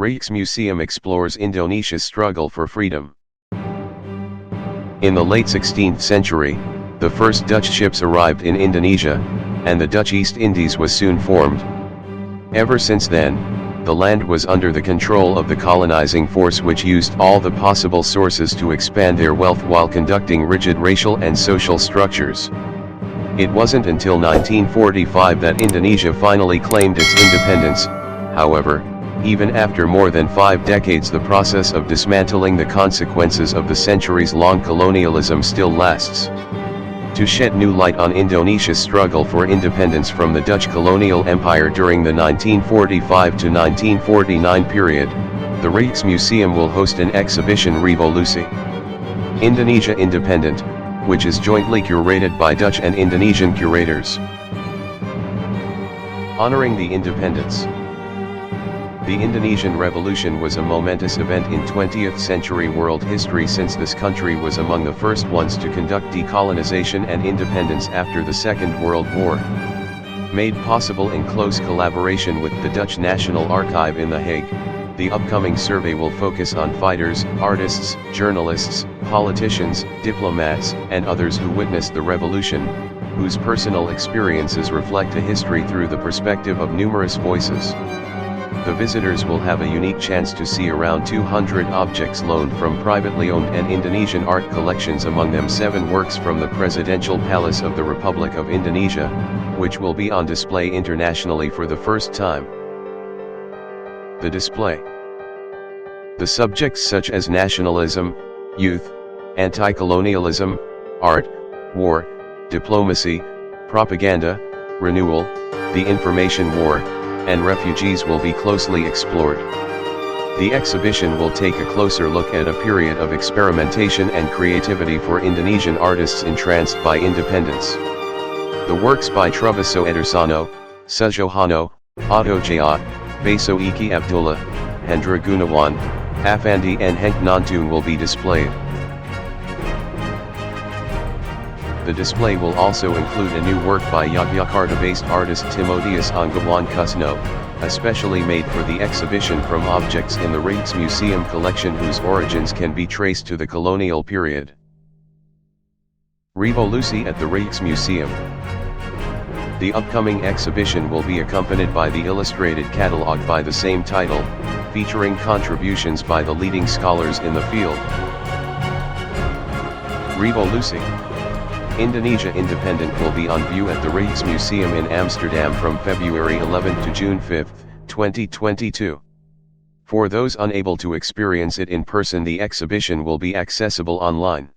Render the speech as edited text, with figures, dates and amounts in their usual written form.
Rijksmuseum explores Indonesia's struggle for freedom. In the late 16th century, the first Dutch ships arrived in Indonesia, and the Dutch East Indies was soon formed. Ever since then, the land was under the control of the colonizing force, which used all the possible sources to expand their wealth while conducting rigid racial and social structures. It wasn't until 1945 that Indonesia finally claimed its independence. However, even after more than 5 decades, the process of dismantling the consequences of the centuries-long colonialism still lasts. To shed new light on Indonesia's struggle for independence from the Dutch colonial empire during the 1945 to 1949 period, the Rijksmuseum will host an exhibition, Revolusi, Indonesia Independent, which is jointly curated by Dutch and Indonesian curators. Honoring the independence. The Indonesian Revolution was a momentous event in 20th century world history, since this country was among the first ones to conduct decolonization and independence after the Second World War. Made possible in close collaboration with the Dutch National Archive in The Hague, the upcoming survey will focus on fighters, artists, journalists, politicians, diplomats, and others who witnessed the revolution, whose personal experiences reflect a history through the perspective of numerous voices. The visitors will have a unique chance to see around 200 objects loaned from privately owned and Indonesian art collections, among them 7 works from the Presidential Palace of the Republic of Indonesia, which will be on display internationally for the first time. The display. The subjects such as nationalism, youth, anti-colonialism, art, war, diplomacy, propaganda, renewal, the information war, and refugees will be closely explored. The exhibition will take a closer look at a period of experimentation and creativity for Indonesian artists entranced by independence. The works by Trubus Edersono, Sujoharno, Otto Jaya, Baso Iki Abdullah, Hendra Gunawan, Afandi and Henk Nantun will be displayed. The display will also include a new work by Yogyakarta-based artist Timotheus Anggawan Kusno, especially made for the exhibition, from objects in the Rijksmuseum collection whose origins can be traced to the colonial period. Revolusi at the Rijksmuseum. The upcoming exhibition will be accompanied by the illustrated catalogue by the same title, featuring contributions by the leading scholars in the field. Revolusi Indonesia Independent will be on view at the Rijksmuseum in Amsterdam from February 11 to June 5, 2022. For those unable to experience it in person, the exhibition will be accessible online.